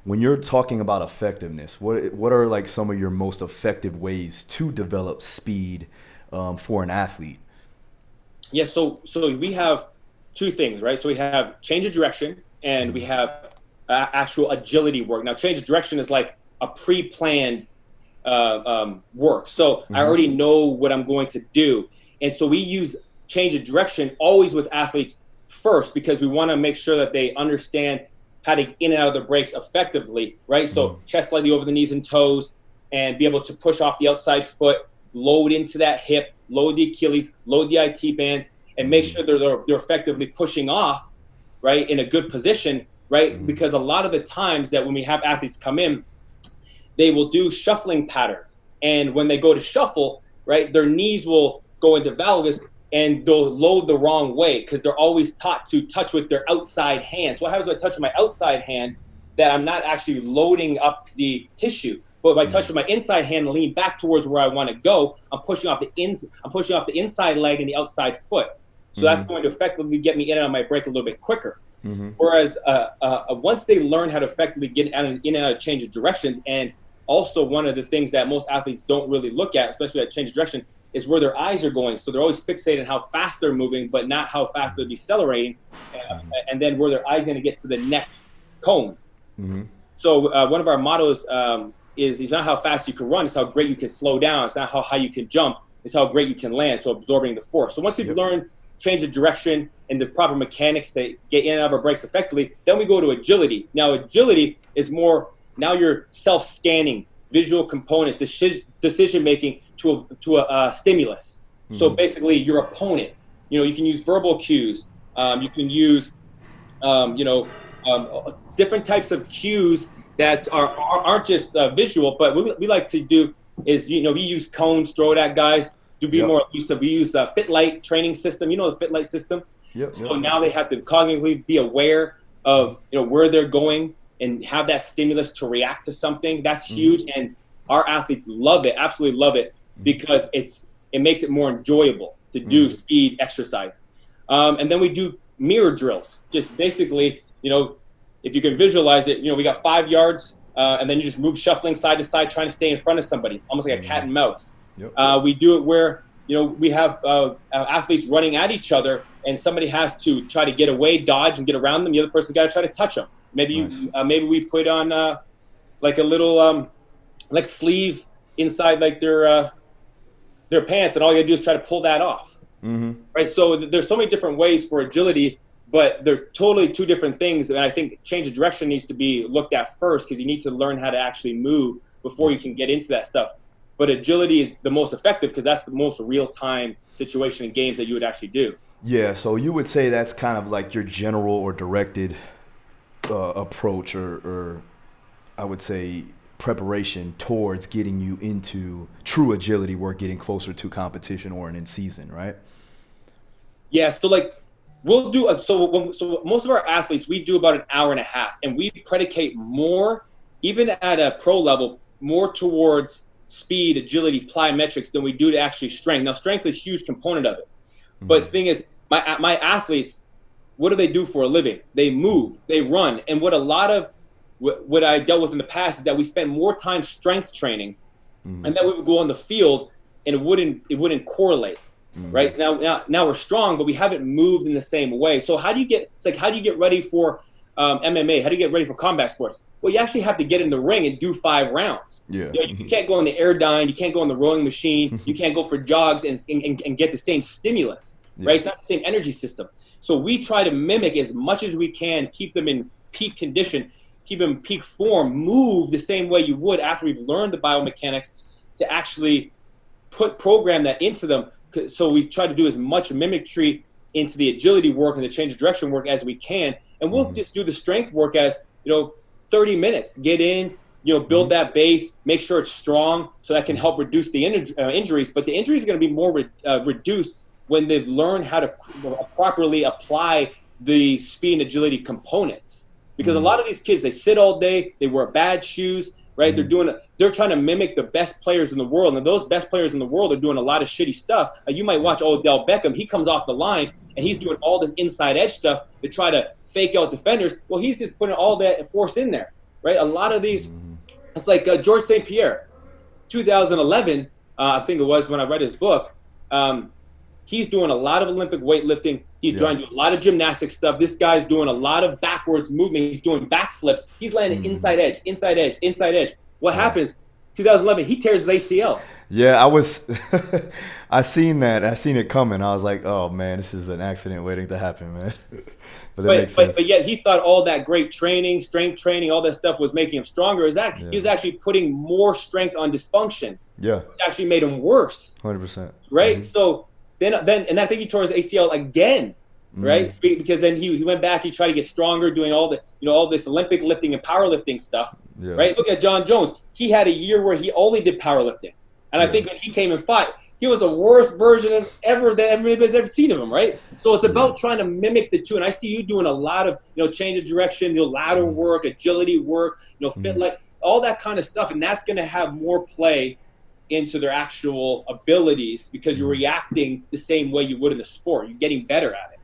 when you're talking about effectiveness, what are like some of your most effective ways to develop speed for an athlete? Yeah, so we have two things, right? So we have change of direction and we have actual agility work. Now, change of direction is like a pre-planned work. So I already know what I'm going to do. And so we use change of direction always with athletes first, because we want to make sure that they understand how to get in and out of the breaks effectively, right? So chest slightly over the knees and toes, and be able to push off the outside foot, load into that hip, load the Achilles, load the IT bands, and make sure they're effectively pushing off, right, in a good position, right? Because a lot of the times that when we have athletes come in, they will do shuffling patterns. And when they go to shuffle, right, their knees will go into valgus and they'll load the wrong way because they're always taught to touch with their outside hand. So what happens when I touch with my outside hand, that I'm not actually loading up the tissue. But if I touch with my inside hand and lean back towards where I want to go, I'm pushing off the inside leg and the outside foot. So that's going to effectively get me in and out of my break a little bit quicker. Whereas once they learn how to effectively get in and out of change of directions, and also one of the things that most athletes don't really look at, especially at change of direction, is where their eyes are going. So they're always fixated on how fast they're moving, but not how fast they're decelerating, and then where their eyes are going to get to the next cone. So one of our mottos is it's not how fast you can run, it's how great you can slow down. It's not how high you can jump, it's how great you can land, so absorbing the force. So once you've learned change of direction and the proper mechanics to get in and out of our breaks effectively, then we go to agility. Now agility is more, now you're self-scanning visual components, decision-making to a stimulus. So basically your opponent, you can use verbal cues, you can use different types of cues that aren't just visual, but what we like to do is, we use cones, throw it at guys, to be more elusive. We use a Fit Light training system, the Fit Light system. So now they have to cognitively be aware of, where they're going and have that stimulus to react to something. That's huge. And our athletes love it, absolutely love it, because it makes it more enjoyable to do speed exercises. And then we do mirror drills. Just basically, if you can visualize it, we got 5 yards, and then you just move shuffling side to side, trying to stay in front of somebody, almost like a cat and mouse. We do it where, we have athletes running at each other, and somebody has to try to get away, dodge, and get around them. The other person's got to try to touch them. Maybe maybe we put on like a little like sleeve inside like their pants, and all you gotta do is try to pull that off. Right. So there's so many different ways for agility, but they're totally two different things. And I think change of direction needs to be looked at first, because you need to learn how to actually move before you can get into that stuff. But agility is the most effective because that's the most real-time situation in games that you would actually do. Yeah, so you would say that's kind of like your general or directed approach, or I would say preparation towards getting you into true agility work, getting closer to competition or an in-season, right? Yeah, so like we'll do so most of our athletes, we do about an hour and a half, and we predicate more, even at a pro level, more towards speed, agility, plyometrics than we do to actually strength. Now, strength is a huge component of it. But the thing is, my athletes, what do they do for a living? They move, they run. And what a lot of what I've dealt with in the past is that we spend more time strength training, and then we would go on the field and it wouldn't correlate. Right? Now we're strong, but we haven't moved in the same way. So how do you get ready for MMA? How do you get ready for combat sports? Well, you actually have to get in the ring and do 5 rounds. You can't go on the airdyne, you can't go on the rowing machine, you can't go for jogs and get the same stimulus, right? It's not the same energy system. So we try to mimic as much as we can, keep them in peak condition, keep them in peak form, move the same way you would after we've learned the biomechanics, to actually program that into them. So we try to do as much mimicry into the agility work and the change of direction work as we can. And we'll just do the strength work as, 30 minutes, get in, build that base, make sure it's strong, so that can help reduce the injuries. But the injuries are going to be more reduced when they've learned how to properly apply the speed and agility components. Because a lot of these kids, they sit all day, they wear bad shoes, right? They're trying to mimic the best players in the world, and those best players in the world are doing a lot of shitty stuff. You might watch Odell Beckham. He comes off the line and he's doing all this inside edge stuff to try to fake out defenders. Well, he's just putting all that force in there. right? A lot of these, it's like George St. Pierre, 2011, I think it was when I read his book. He's doing a lot of Olympic weightlifting. He's trying to do a lot of gymnastic stuff. This guy's doing a lot of backwards movement. He's doing backflips. He's landing inside edge, inside edge, inside edge. What happens? 2011, he tears his ACL. Yeah, I seen that. I seen it coming. I was like, oh man, this is an accident waiting to happen, man. But that makes sense. But yet he thought all that great training, strength training, all that stuff was making him stronger. He was actually putting more strength on dysfunction. Yeah. Which actually made him worse. 100%. Right? So then and I think he tore his ACL again. Right? Because then he went back, he tried to get stronger, doing all the all this Olympic lifting and powerlifting stuff. Yeah. Right? Look at John Jones. He had a year where he only did powerlifting. And I think when he came and fought, he was the worst version of that everybody's ever seen of him, right? So it's about trying to mimic the two. And I see you doing a lot of, change of direction, ladder work, agility work, fit like all that kind of stuff. And that's going to have more play into their actual abilities because you're reacting the same way you would in the sport. You're getting better at it.